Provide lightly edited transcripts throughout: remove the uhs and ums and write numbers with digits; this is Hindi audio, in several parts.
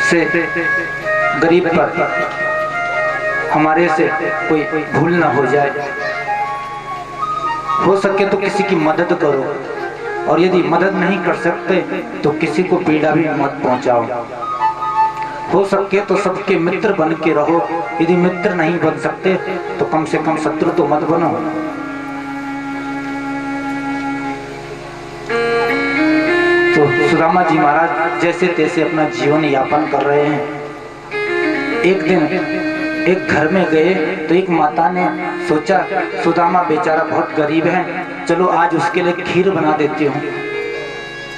से गरीब पर हमारे से कोई भूल ना हो जाए। हो सके तो किसी की मदद करो, और यदि मदद नहीं कर सकते तो किसी को पीड़ा भी मत पहुंचाओ। हो सके तो सबके मित्र बन के रहो, यदि मित्र नहीं बन सकते तो कम से कम शत्रु तो मत बनो। तो सुदामा जी महाराज जैसे तैसे अपना जीवन यापन कर रहे हैं। एक दिन एक घर में गए तो एक माता ने सोचा सुदामा बेचारा बहुत गरीब है, चलो आज उसके लिए खीर बना देती हूँ।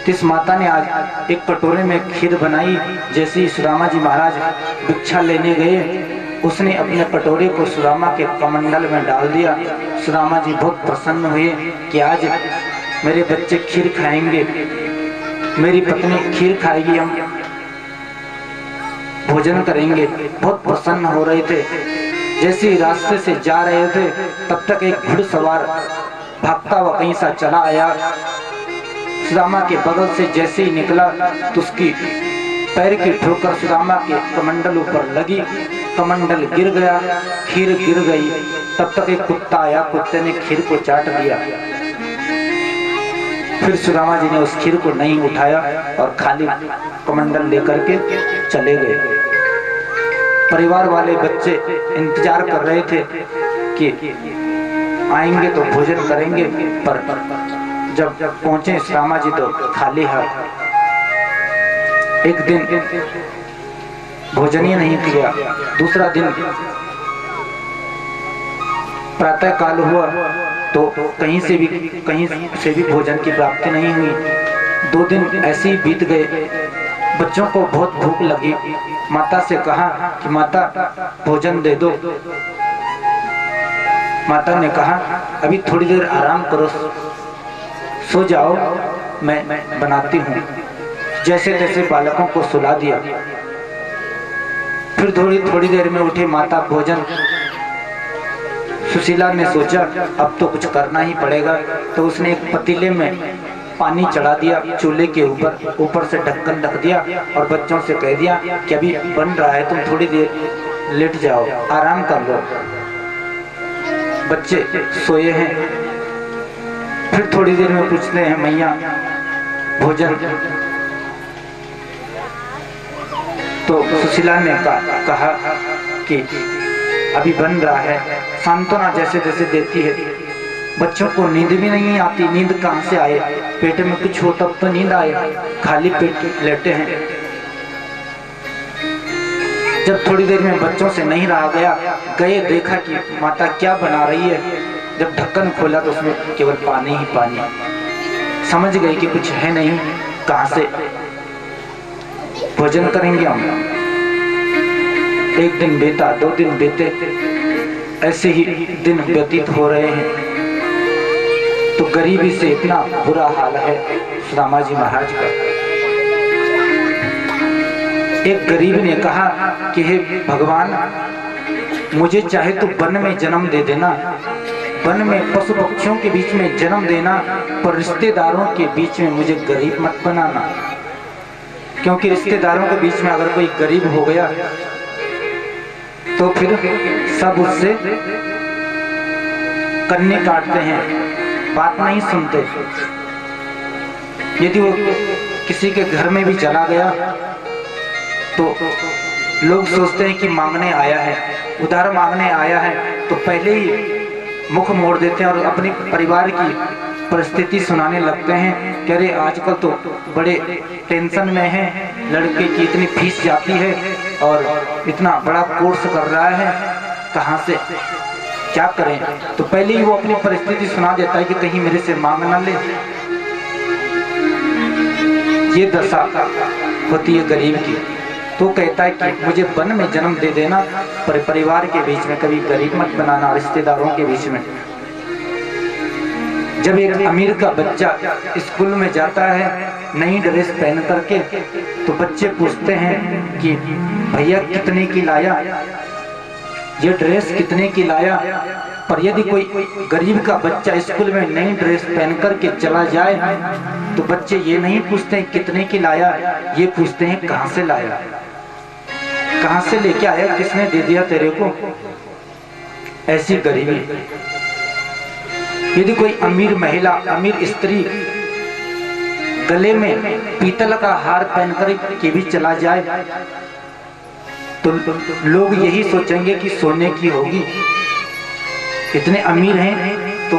इस माता ने आज एक कटोरे में खीर बनाई। जैसे ही सुदामा जी महाराज भिक्षा लेने गए, उसने अपने कटोरे को सुदामा के कमंडल में डाल दिया। सुदामा जी बहुत प्रसन्न हुए कि आज मेरे बच्चे खीर खाएंगे, मेरी पत्नी खीर खाएगी, हम भोजन करेंगे। बहुत प्रसन्न हो रहे थे। जैसे ही रास्ते से जा रहे थे तब तक एक घुड़सवार भागता हुआ कहीं सा चला आया। सुदामा के बगल से जैसे ही निकला तो उसकी पैर की ठोकर सुदामा के कमंडल ऊपर लगी, कमंडल गिर गया, खीर गिर गई। तब तक एक कुत्ता आया, कुत्ते ने खीर को चाट दिया। फिर सुदामा जी ने उस खीर को नहीं उठाया और खाली कमंडल लेकर के चले गए। परिवार वाले बच्चे इंतजार कर रहे थे कि आएंगे तो भोजन करेंगे, पर जब पहुंचे सुदामा जी तो खाली हाथ। एक दिन भोजन ही नहीं किया। दूसरा दिन प्रातः काल हुआ तो कहीं से भी भोजन की प्राप्ति नहीं हुई। 2 दिन ऐसे ही बीत गए। बच्चों को बहुत भूख लगी। माता से कहा कि माता भोजन दे दो। माता ने कहा अभी थोड़ी देर आराम करो, सो जाओ, मैं बनाती हूँ। जैसे तैसे बालकों को सुला दिया। फिर थोड़ी देर में उठे माता भोजन। सुशीला ने सोचा अब तो कुछ करना ही पड़ेगा, तो उसने एक पतीले में पानी चढ़ा दिया चूल्हे के ऊपर से ढक्कन ढक दिया और बच्चों से कह दिया कि अभी बन रहा है, तुम थोड़ी देर लेट जाओ, आराम कर लो। बच्चे सोए हैं। फिर थोड़ी देर में पूछते हैं मैया भोजन। तो सुशीला ने कहा कि अभी बन रहा है। सांत्वना जैसे जैसे देती है। बच्चों को नींद भी नहीं आती। नींद कहाँ से आए? पेट में कुछ हो तब तो नींद आए, खाली पेट लेटे हैं। जब थोड़ी देर में बच्चों से नहीं रहा गया, गए देखा कि माता क्या बना रही है। जब ढक्कन खोला तो उसमें केवल पानी ही पानी। समझ गए कि कुछ है नहीं, कहाँ से भोजन करेंगे हम। एक दिन बीता, 2 दिन बीते, ऐसे ही दिन व्यतीत हो रहे हैं। तो गरीबी से इतना बुरा हाल है सुदामा जी महाराज का। एक गरीब ने कहा कि हे भगवान, मुझे चाहे तो वन में जन्म दे देना, वन में पशु पक्षियों के बीच में जन्म देना, पर रिश्तेदारों के बीच में मुझे गरीब मत बनाना। क्योंकि रिश्तेदारों के बीच में अगर कोई गरीब हो गया तो फिर सब उससे कन्ने काटते हैं, बात नहीं सुनते। यदि वो किसी के घर में भी चला गया तो लोग सोचते हैं कि मांगने आया है, उधार मांगने आया है, तो पहले ही मुख मोड़ देते हैं और अपने परिवार की परिस्थिति सुनाने लगते हैं कि अरे आजकल तो बड़े टेंशन में है, लड़के की इतनी फीस जाती है और इतना बड़ा कोर्स कर रहा है, कहाँ से क्या करें। तो पहले ही वो अपनी परिस्थिति सुना देता है कि कहीं मेरे से मांग ना ले। ये दशा होती है गरीब की। तो कहता है कि मुझे वन में जन्म दे देना, पर परिवार के बीच में कभी गरीब मत बनाना, रिश्तेदारों के बीच में। जब एक अमीर का बच्चा स्कूल में जाता है नई ड्रेस पहन करके, तो बच्चे पूछते हैं कि भैया कितने की लाया, ये ड्रेस कितने की लाया। पर यदि कोई गरीब का बच्चा स्कूल में नई ड्रेस पहन करके चला जाए तो बच्चे ये नहीं पूछते हैं कितने की लाया, ये पूछते हैं कहाँ से लाया। कहां से लेके आया, किसने दे दिया तेरे को? ऐसी गरीबी। यदि कोई अमीर महिला, अमीर स्त्री गले में पीतल का हार पहनकर के भी चला जाए तो लोग यही सोचेंगे कि सोने की होगी। इतने अमीर हैं तो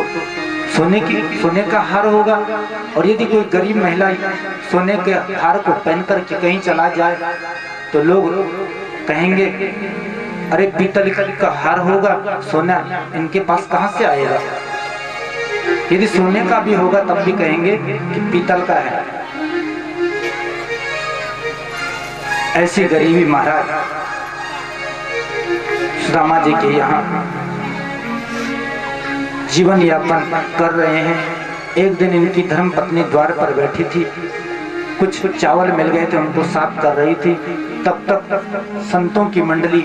सोने का हार होगा। और यदि कोई गरीब महिला सोने के हार को पहनकर के कहीं चला जाए तो लोग कहेंगे अरे पीतल का हार होगा, सोना इनके पास कहां से आएगा? यदि सोने का भी होगा तब भी कहेंगे कि पीतल का है। ऐसी गरीबी महाराज सुदामा जी के यहाँ जीवन यापन कर रहे हैं। एक दिन इनकी धर्म पत्नी द्वार पर बैठी थी, कुछ चावल मिल गए थे, उनको साफ कर रही थी। तब तक संतों की मंडली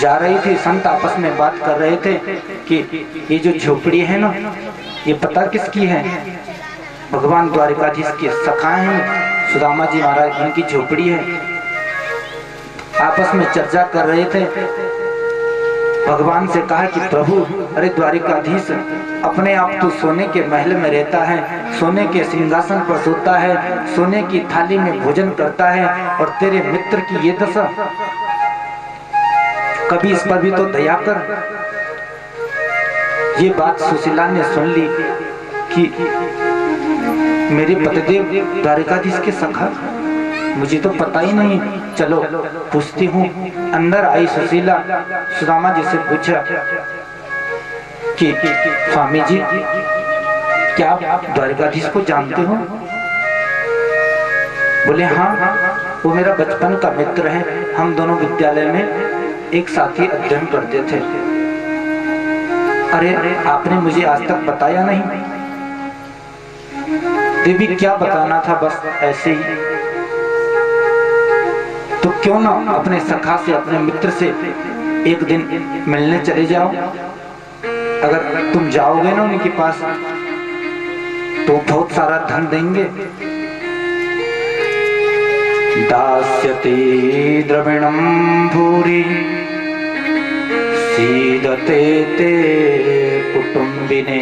जा रही थी। संत आपस में बात कर रहे थे कि ये जो झोपड़ी है ना, ये पता किसकी है? भगवान द्वारिकाधीश के सखा हैं सुदामा जी महाराज, इनकी झोपड़ी है। आपस में चर्चा कर रहे थे। भगवान से कहा कि प्रभु, अरे द्वारिकाधीश अपने आप तो सोने के महल में रहता है, सोने के सिंहासन पर सोता है, सोने की थाली में भोजन करता है, और तेरे मित्र की ये दशा। कभी इस पर भी तो दया कर। ये बात सुशीला ने सुन ली कि मेरे पतिदेव द्वारिकाधीश के सखा, मुझे तो पता ही नहीं, चलो पूछती हूँ। अंदर आई सुशीला, सुदामा जी से पूछा कि स्वामी जी, क्या आप द्वारिकाधीश को जानते हो? बोले हाँ, वो मेरा बचपन का मित्र है, हम दोनों विद्यालय में एक साथ ही अध्ययन करते थे। अरे आपने मुझे आज तक बताया नहीं। देवी क्या बताना था, बस ऐसे ही। तो क्यों ना अपने सखा से, अपने मित्र से एक दिन मिलने चले जाओ। अगर तुम जाओगे ना उनके पास तो बहुत सारा धन देंगे। दास्यते द्रविणं भूरि सीदते ते कुटुंबिने।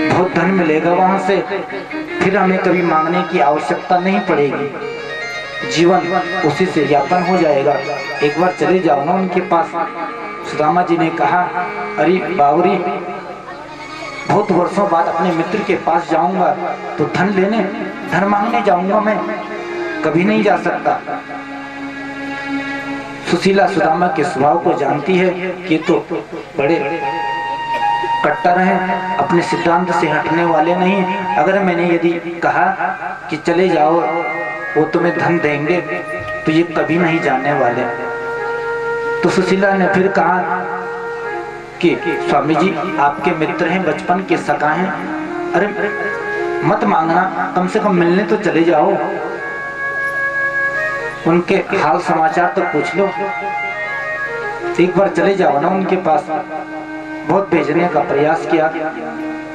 बहुत धन मिलेगा वहां से, फिर हमें कभी मांगने की आवश्यकता नहीं पड़ेगी, जीवन उसी से यापन हो जाएगा। एक बार चले जाओ ना उनके पास। सुदामा जी ने कहा, अरे बावरी, बहुत वर्षों बाद अपने मित्र के पास जाऊंगा तो धन मांगने जाऊंगा, मैं कभी नहीं जा सकता। सुशीला सुदामा के स्वभाव को जानती है कि तो बड़े कट्टर हैं, अपने सिद्धांत से हटने वाले नहीं। अगर मैंने यदि कहा कि चले जाओ, वो तुम्हें धन देंगे, तो ये कभी नहीं जाने वाले। तो सुशीला ने फिर कहा कि स्वामी जी, आपके मित्र हैं, बचपन के सखा हैं, अरे मत मांगना, कम से कम मिलने तो चले जाओ, उनके हाल समाचार तो पूछ लो। एक बार चले जाओ ना उनके पास। बहुत भेजने का प्रयास किया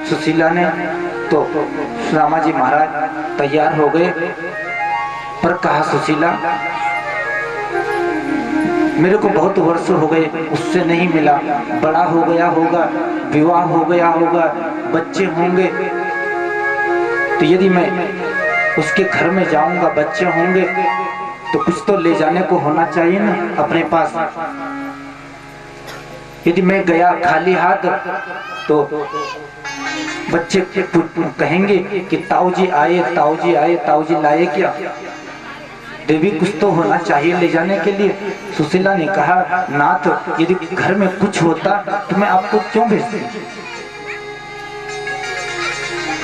सुशीला ने, तो सुदामा जी महाराज तैयार हो गए। पर कहा, सुशीला, मेरे को बहुत वर्ष हो गए, उससे नहीं मिला, बड़ा हो गया होगा, विवाह हो गया होगा, बच्चे होंगे, तो यदि मैं उसके घर में जाऊंगा, बच्चे होंगे, तो कुछ तो ले जाने को होना चाहिए ना अपने पास। यदि मैं गया खाली हाथ तो बच्चे कहेंगे कि ताऊ जी आए, ताऊ जी आए, ताऊ जी लाए क्या? देवी, कुछ तो होना चाहिए ले जाने के लिए। सुशीला ने कहा, नाथ, यदि घर में कुछ होता तो मैं आपको क्यों भेजती,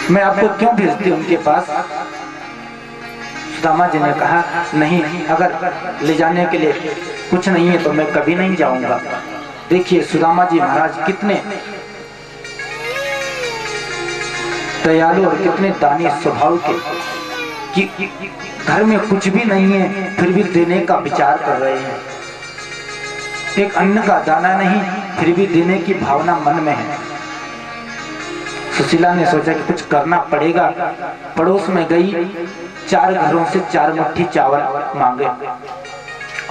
मैं आपको क्यों भेजती उनके पास? सुदामा जी ने कहा, नहीं, अगर ले जाने के लिए कुछ नहीं है तो मैं कभी नहीं जाऊंगा। देखिए सुदामा जी महाराज कितने दयालु और कितने दानी स्वभाव के, कि घर में कुछ भी नहीं है फिर भी देने का विचार कर रहे हैं। एक अन्न का दाना नहीं, फिर भी देने की भावना मन में है। सुशीला ने सोचा कि कुछ करना पड़ेगा। पड़ोस में गई, 4 घरों से 4 मुट्ठी चावल मांगे।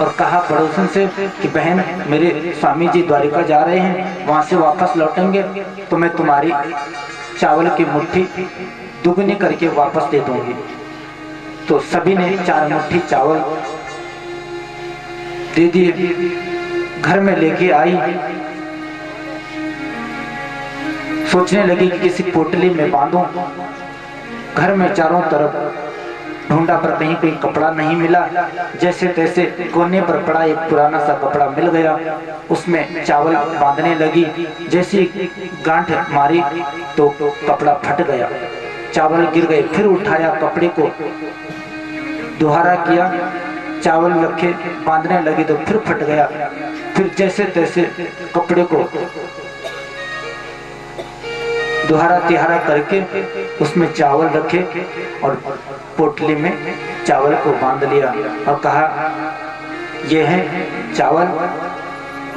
और कहा पड़ोसन से कि बहन, मेरे स्वामी जी द्वारिका जा रहे हैं, वहां से वापस लौटेंगे तो मैं तुम्हारी चावल की मुट्ठी दुगनी करके वापस दे दूंगी। तो सभी ने 4 मुट्ठी चावल दे दिए। घर में लेके आई, सोचने लगी कि किसी पोटली में बांधूं। घर में चारों तरफ ढूंढा पर कहीं कोई कपड़ा नहीं मिला। जैसे तैसे कोने पर पड़ा एक पुराना सा कपड़ा मिल गया, उसमें चावल बांधने लगी। जैसी गांठ मारी तो कपड़ा फट गया, चावल गिर गए। फिर उठाया, कपड़े को दोबारा किया, चावल रखे, बांधने लगी तो फिर फट गया। फिर जैसे तैसे कपड़े को दोहरा तिहारा करके उसमें चावल रखे और पोटली में चावल को बांध लिया और कहा, ये है चावल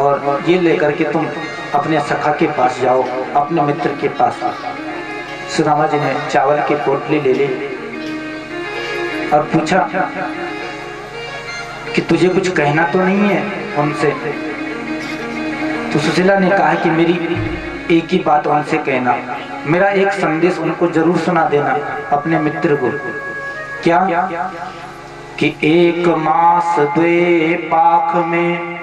और ये लेकर के तुम अपने सखा के पास जाओ, अपने मित्र के पास। सुदामा जी ने चावल की पोटली ले ली और पूछा कि तुझे कुछ कहना तो नहीं है उनसे? तो सुशीला ने कहा कि मेरी एक ही बात उनसे कहना, मेरा एक संदेश उनको जरूर सुना देना, अपने मित्र को। क्या? कि 1 मास 2 पाख में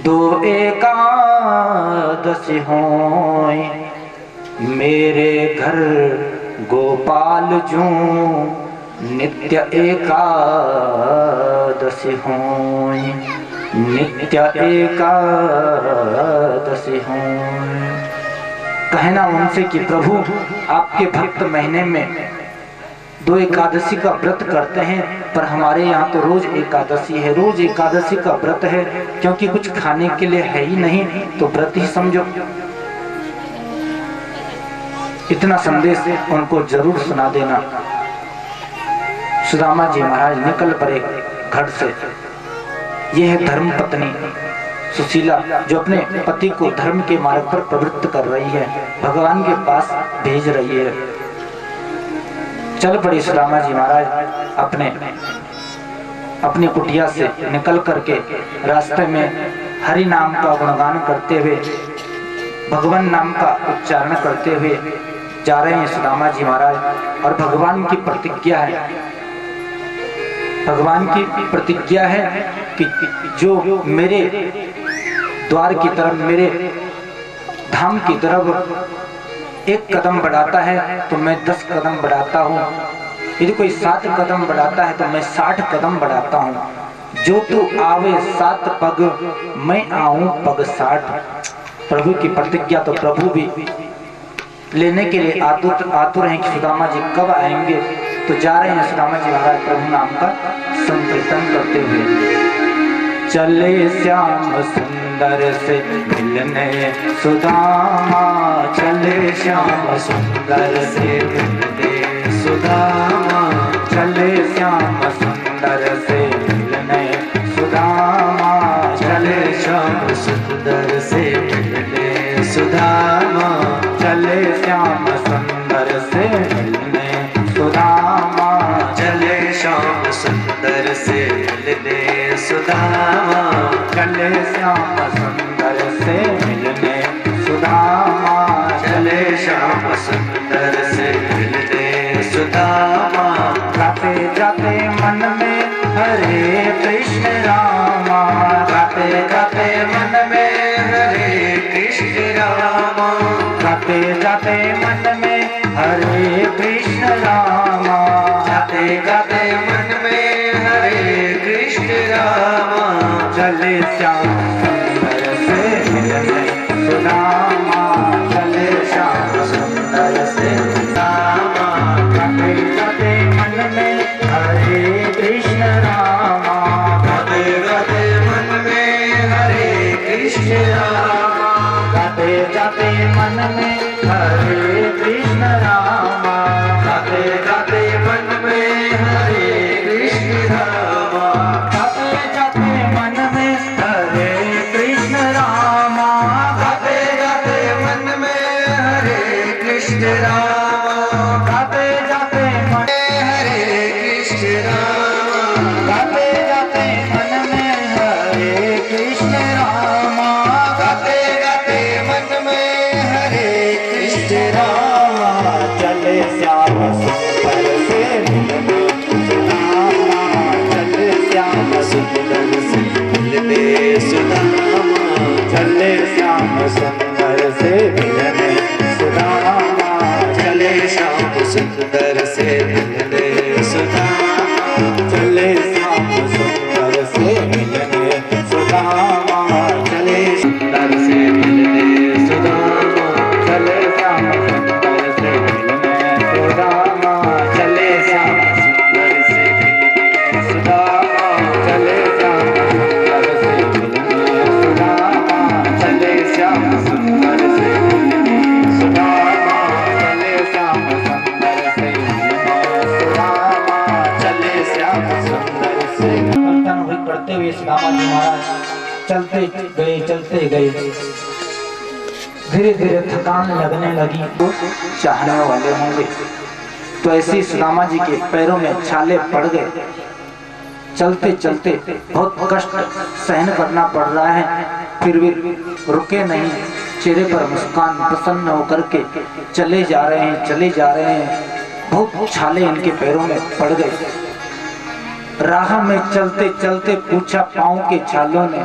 2 एकादशी होय, मेरे घर गोपाल जू नित्य एकादशी होय, नित्य एकादशी होय। कहना उनसे कि प्रभु, आपके भक्त महीने में 2 एकादशी का व्रत करते हैं, पर हमारे यहाँ तो रोज एकादशी है, रोज एकादशी का व्रत है, क्योंकि कुछ खाने के लिए है ही नहीं तो व्रत ही समझो। इतना संदेश उनको जरूर सुना देना। सुदामा जी महाराज निकल पड़े घर से। यह है धर्म पत्नी सुशीला, जो अपने पति को धर्म के मार्ग पर प्रवृत्त कर रही है, भगवान के पास भेज रही है। चल पड़ी सुदामा जी महाराज अपनी कुटिया से निकल करके रास्ते में हरि नाम का गुणगान करते हुए, भगवान नाम का उच्चारण करते हुए जा रहे हैं सुदामा जी महाराज। और भगवान की प्रतिज्ञा है, भगवान की प्रतिज्ञा है कि जो मेरे द्वार की तरफ, मेरे धाम की तरफ 1 कदम बढ़ाता है तो मैं 10 कदम बढ़ाता हूँ, यदि कोई 7 कदम बढ़ाता है तो मैं 60 कदम बढ़ाता हूँ। जो तू आवे 7 पग, मैं आऊं पग 60। प्रभु की प्रतिज्ञा तो प्रभु भी लेने के लिए आतुर हैं कि सुदामा जी कब आएंगे। तो जा रहे हैं सुदामा जी महाराज प्रभु नाम का संकीर्तन करते हुए। चले श्याम सुंदर से मिलने सुदामा, चले श्याम सुंदर से मिलने सुदामा, चले श्याम सुंदर से मिलने सुदामा, चले श्याम सुंदर से मिलने सुदामा, चले श्याम सुंदर से मिलने सुदामा, चले श्याम सुंदर से मिलने सुदामा, चले श्याम सुंदर से मिलने सुदामा, चले श्याम सुंदर से मिलने सुदामा। गाते जाते मन में हरे कृष्ण रामा, गाते गाते मन में हरे कृष्ण रामा, गाते जाते मन में हरे कृष्ण रामा, गाते गाते मन में हरे कृष्ण रामा। चले श्याम सुंदर से मिलने सुदामा, चले श्याम सुंदर से सुदामा, गाते गाते मन में हरे कृष्ण रामा, गाते गाते मन में हरे कृष्ण रामा, गाते गाते मन में हरे कृष्ण रामा, गाते गाते मन में हरे कृष्ण रामा, गाते गाते मन में हरे सुदामा जी महाराज चलते गए, धीरे धीरे थकान लगने लगी। तो चाहने वाले होंगे तो ऐसे ही सुदामा जी के पैरों में छाले पड़ गए। चलते चलते बहुत कष्ट सहन करना पड़ रहा है, फिर भी रुके नहीं, चेहरे पर मुस्कान प्रसन्न होकर के चले जा रहे हैं। बहुत छाले इनके पैरों में पड़ गए। राह में चलते चलते पूछा पाँव के छालों ने,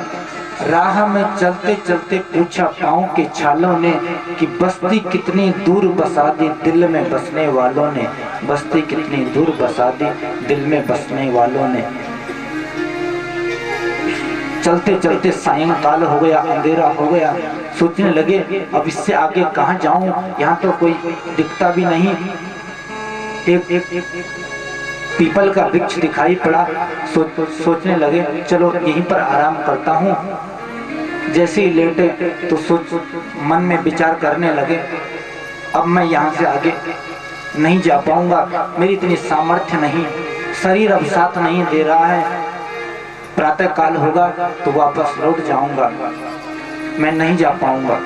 राह में चलते चलते पूछा पाँव के छालों ने कि बस्ती कितनी दूर बसा दी दिल में बसने वालों ने, बस्ती कितनी दूर बसा दी दिल में बसने वालों ने। चलते चलते सायंकाल हो गया, अंधेरा हो गया। सोचने लगे अब इससे आगे कहाँ जाऊं, यहाँ तो कोई दिखता भी नहीं। एक पीपल का वृक्ष दिखाई पड़ा। सोचने लगे चलो यहीं पर आराम करता हूँ। जैसे ही लेटे तो मन में विचार करने लगे अब मैं यहाँ से आगे नहीं जा पाऊंगा, मेरी इतनी सामर्थ्य नहीं, शरीर अब साथ नहीं दे रहा है। प्रातः काल होगा तो वापस लौट जाऊंगा, मैं नहीं जा पाऊंगा।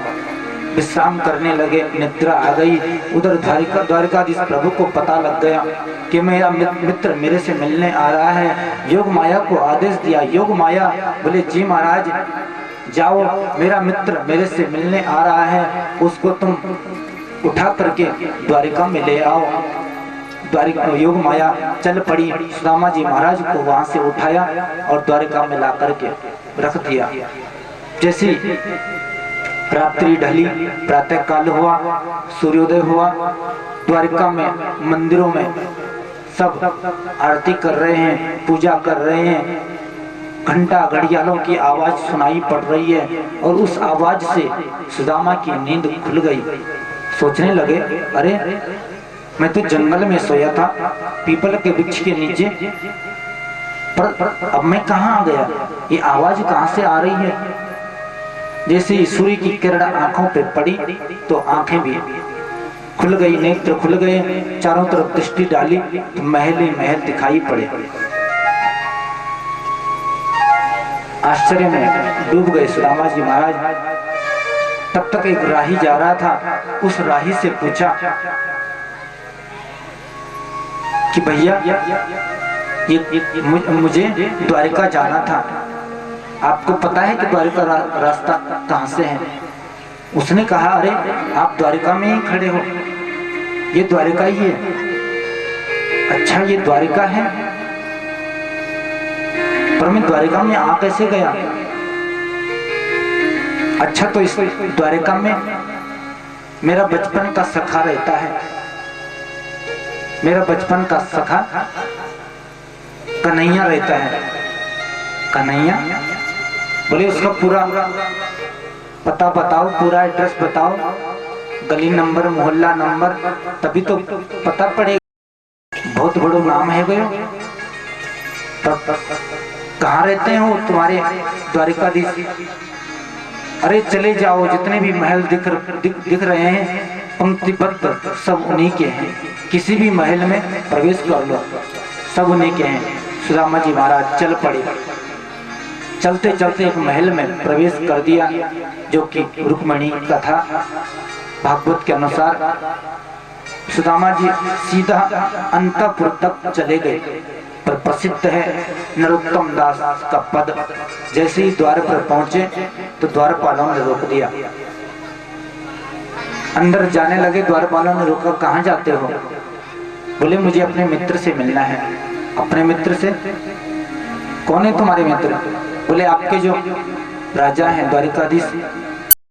विश्राम करने लगे, निद्रा आ गई। उधर द्वारिकाधीश प्रभु को पता लग गया कि मेरा मित्र मेरे से मिलने आ रहा है। योग माया को आदेश दिया। योग माया बोले जी महाराज जाओ, मेरा मित्र मेरे से मिलने आ रहा है, उसको तुम उठा करके द्वारिका में ले आओ। योग माया चल पड़ी, सुदामा जी महाराज को वहां से उठाया और द्वारिका में ला करके रख दिया। जैसे रात्रि ढली, प्रातः काल हुआ, सूर्योदय हुआ, द्वारिका में मंदिरों में सब आरती कर रहे हैं, पूजा कर रहे हैं। घंटा घड़ियालों की आवाज सुनाई पड़ रही है और उस आवाज से सुदामा की नींद खुल गई। सोचने लगे अरे मैं तो जंगल में सोया था, पीपल के वृक्ष के नीचे, पर अब मैं कहाँ आ गया, ये आवाज कहाँ से आ रही है। जैसे ही सूर्य की किरण आंखों पे पड़ी तो आंखें भी खुल गई, नेत्र खुल गए। चारों तरफ दृष्टि डाली तो महल ही महल दिखाई पड़े। आश्चर्य में डूब गए सुदामा जी महाराज। तब तक एक राही जा रहा था, उस राही से पूछा कि भैया मुझे द्वारिका जाना था, आपको पता है कि द्वारिका रास्ता कहाँ से है। उसने कहा अरे आप द्वारिका में ही खड़े हो, ये द्वारिका ही है। अच्छा ये द्वारिका है, पर मैं द्वारिका में आ कैसे गया। अच्छा तो इस द्वारिका में मेरा बचपन का सखा रहता है, मेरा बचपन का सखा कन्हैया रहता है। कन्हैया बोले उसका पूरा पता बताओ, पूरा एड्रेस बताओ, गली नंबर, मोहल्ला नंबर, तभी तो पता पड़ेगा। बहुत बड़ो नाम है गयो। तब कहाँ रहते हो तुम्हारे द्वारिकाधीश। अरे चले जाओ, जितने भी महल दिख रहे हैं पंक्तिबद्ध सब उन्हीं के हैं, किसी भी महल में प्रवेश कर लो, सब उन्हीं के हैं। सुदामा जी महाराज चल पड़े। चलते चलते एक महल में प्रवेश कर दिया जो कि रुक्मिणी का था। भागवत के अनुसार सुदामा जी सीधा अंतपुर तक चले गए, पर प्रसिद्ध है नरोत्तम दास का पद। जैसे ही द्वार पर पहुंचे तो द्वारपालों ने रोक दिया। अंदर जाने लगे, द्वारपालों ने रोका, कहाँ जाते हो। बोले मुझे अपने मित्र से मिलना है। अपने मित्र से? कौन है तुम्हारे मित्र? बोले आपके जो राजा हैं द्वारिकाधीश